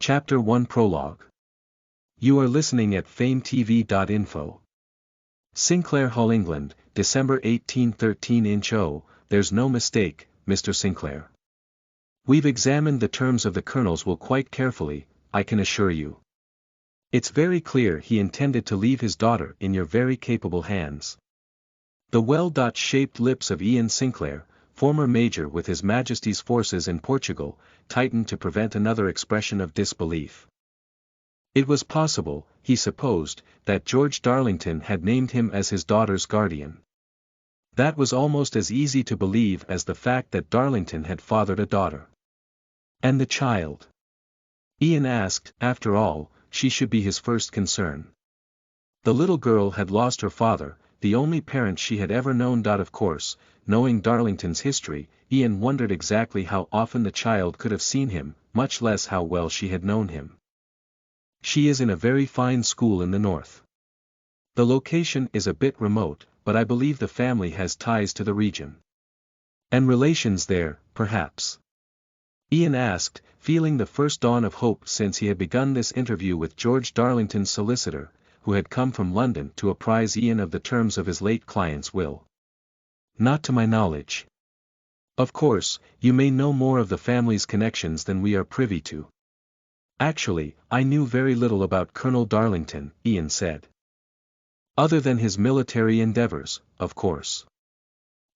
Chapter 1 Prologue. You are listening at FameTV.info. Sinclair Hall, England, December 1813. Oh, there's no mistake, Mr. Sinclair. We've examined the terms of the Colonel's will quite carefully, I can assure you. It's very clear he intended to leave his daughter in your very capable hands. The well-shaped lips of Ian Sinclair, former major with His Majesty's forces in Portugal, tightened to prevent another expression of disbelief. It was possible, he supposed, that George Darlington had named him as his daughter's guardian. That was almost as easy to believe as the fact that Darlington had fathered a daughter. And the child? Ian asked. After all, she should be his first concern. The little girl had lost her father, the only parent she had ever known. Of course, knowing Darlington's history, Ian wondered exactly how often the child could have seen him, much less how well she had known him. She is in a very fine school in the north. The location is a bit remote, but I believe the family has ties to the region. And relations there, perhaps? Ian asked, feeling the first dawn of hope since he had begun this interview with George Darlington's solicitor, who had come from London to apprise Ian of the terms of his late client's will. Not to my knowledge. Of course, you may know more of the family's connections than we are privy to. Actually, I knew very little about Colonel Darlington, Ian said. Other than his military endeavors, of course.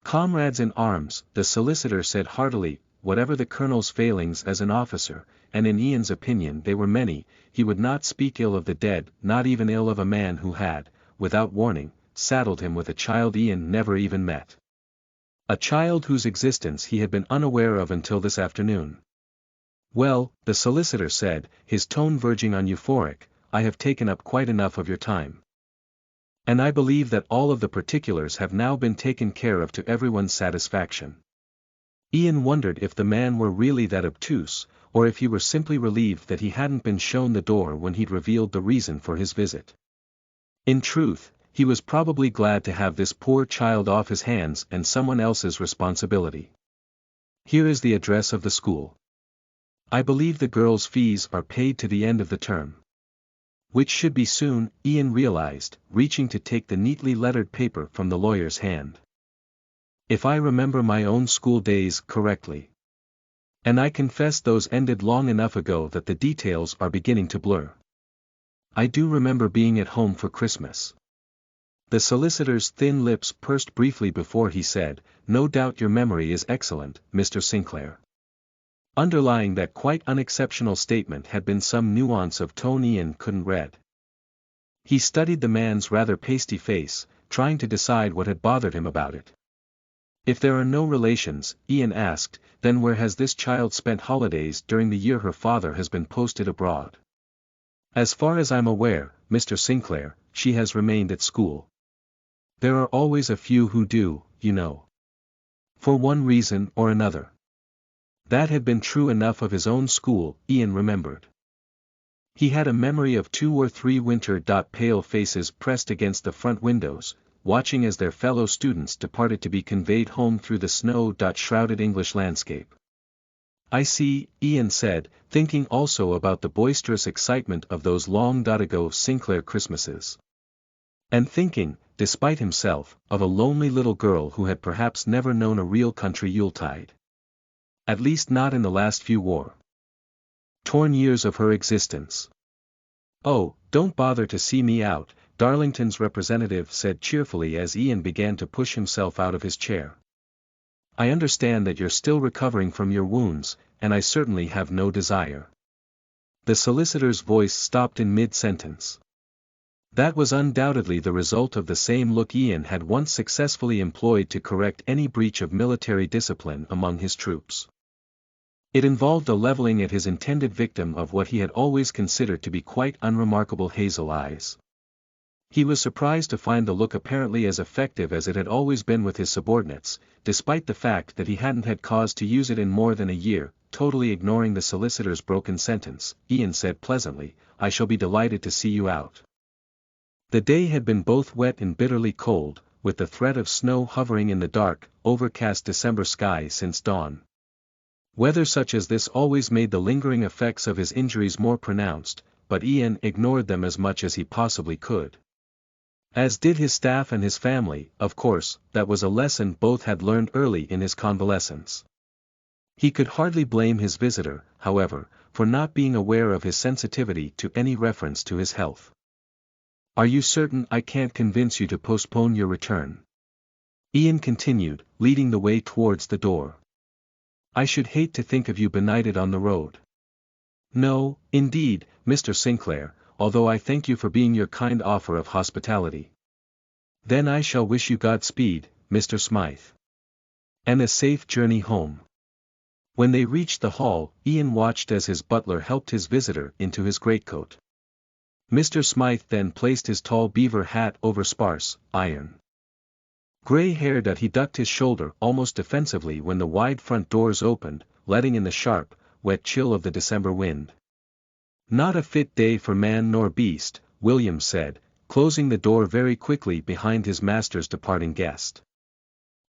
Comrades in arms, the solicitor said heartily. Whatever the Colonel's failings as an officer, and in Ian's opinion they were many, he would not speak ill of the dead, not even ill of a man who had, without warning, saddled him with a child Ian never even met. A child whose existence he had been unaware of until this afternoon. Well, the solicitor said, his tone verging on euphoric, I have taken up quite enough of your time. And I believe that all of the particulars have now been taken care of to everyone's satisfaction. Ian wondered if the man were really that obtuse, or if he were simply relieved that he hadn't been shown the door when he'd revealed the reason for his visit. In truth, he was probably glad to have this poor child off his hands and someone else's responsibility. Here is the address of the school. I believe the girls' fees are paid to the end of the term. Which should be soon, Ian realized, reaching to take the neatly lettered paper from the lawyer's hand. If I remember my own school days correctly. And I confess those ended long enough ago that the details are beginning to blur. I do remember being at home for Christmas. The solicitor's thin lips pursed briefly before he said, No doubt your memory is excellent, Mr. Sinclair. Underlying that quite unexceptional statement had been some nuance of tone Ian couldn't read. He studied the man's rather pasty face, trying to decide what had bothered him about it. If there are no relations, Ian asked, then where has this child spent holidays during the year her father has been posted abroad? As far as I'm aware, Mr. Sinclair, she has remained at school. There are always a few who do, you know. For one reason or another. That had been true enough of his own school, Ian remembered. He had a memory of 2 or 3 winter-pale faces pressed against the front windows, watching as their fellow students departed to be conveyed home through the snow-shrouded English landscape. I see, Ian said, thinking also about the boisterous excitement of those long-ago Sinclair Christmases. And thinking, despite himself, of a lonely little girl who had perhaps never known a real country Yuletide. At least not in the last few war-torn years of her existence. Oh, don't bother to see me out, Darlington's representative said cheerfully as Ian began to push himself out of his chair. I understand that you're still recovering from your wounds, and I certainly have no desire. The solicitor's voice stopped in mid-sentence. That was undoubtedly the result of the same look Ian had once successfully employed to correct any breach of military discipline among his troops. It involved a leveling at his intended victim of what he had always considered to be quite unremarkable hazel eyes. He was surprised to find the look apparently as effective as it had always been with his subordinates, despite the fact that he hadn't had cause to use it in more than a year. Totally ignoring the solicitor's broken sentence, Ian said pleasantly, I shall be delighted to see you out. The day had been both wet and bitterly cold, with the threat of snow hovering in the dark, overcast December sky since dawn. Weather such as this always made the lingering effects of his injuries more pronounced, but Ian ignored them as much as he possibly could. As did his staff and his family, of course. That was a lesson both had learned early in his convalescence. He could hardly blame his visitor, however, for not being aware of his sensitivity to any reference to his health. "Are you certain I can't convince you to postpone your return?" Ian continued, leading the way towards the door. "I should hate to think of you benighted on the road." "No, indeed, Mr. Sinclair, although I thank you for your kind offer of hospitality." "Then I shall wish you Godspeed, Mr. Smythe. And a safe journey home." When they reached the hall, Ian watched as his butler helped his visitor into his greatcoat. Mr. Smythe then placed his tall beaver hat over sparse, iron gray hair that he ducked his shoulder almost defensively when the wide front doors opened, letting in the sharp, wet chill of the December wind. "Not a fit day for man nor beast," William said, closing the door very quickly behind his master's departing guest.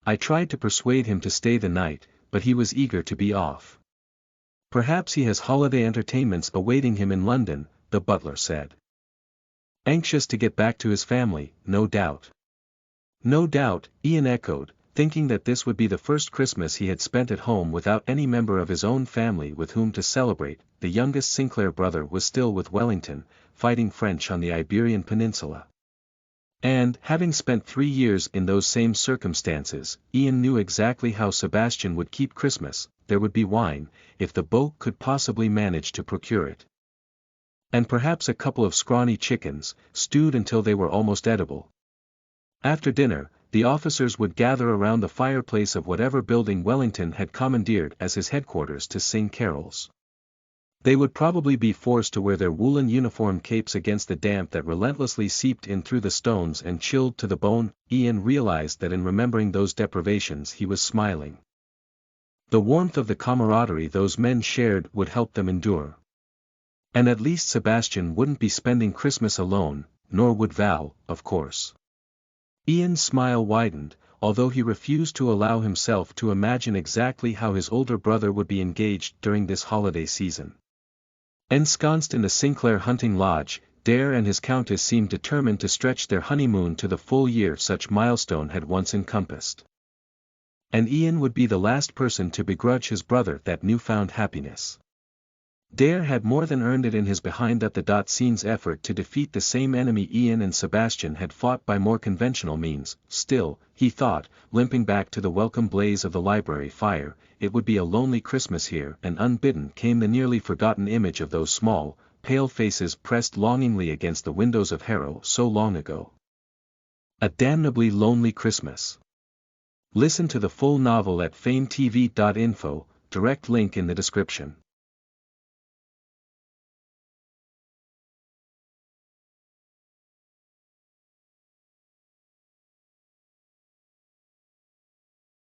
"I tried to persuade him to stay the night, but he was eager to be off." "Perhaps he has holiday entertainments awaiting him in London," the butler said. "Anxious to get back to his family, no doubt." "No doubt," Ian echoed, thinking that this would be the first Christmas he had spent at home without any member of his own family with whom to celebrate. The youngest Sinclair brother was still with Wellington, fighting French on the Iberian Peninsula. And, having spent 3 years in those same circumstances, Ian knew exactly how Sebastian would keep Christmas. There would be wine, if the boat could possibly manage to procure it. And perhaps a couple of scrawny chickens, stewed until they were almost edible. After dinner, the officers would gather around the fireplace of whatever building Wellington had commandeered as his headquarters to sing carols. They would probably be forced to wear their woolen uniform capes against the damp that relentlessly seeped in through the stones and chilled to the bone. Ian realized that in remembering those deprivations he was smiling. The warmth of the camaraderie those men shared would help them endure. And at least Sebastian wouldn't be spending Christmas alone, nor would Val, of course. Ian's smile widened, although he refused to allow himself to imagine exactly how his older brother would be engaged during this holiday season. Ensconced in the Sinclair hunting lodge, Dare and his countess seemed determined to stretch their honeymoon to the full year such milestone had once encompassed. And Ian would be the last person to begrudge his brother that newfound happiness. Dare had more than earned it in his behind-the-scenes effort to defeat the same enemy Ian and Sebastian had fought by more conventional means. Still, he thought, limping back to the welcome blaze of the library fire, it would be a lonely Christmas here, and unbidden came the nearly forgotten image of those small, pale faces pressed longingly against the windows of Harrow so long ago. A damnably lonely Christmas. Listen to the full novel at FameTV.info, direct link in the description.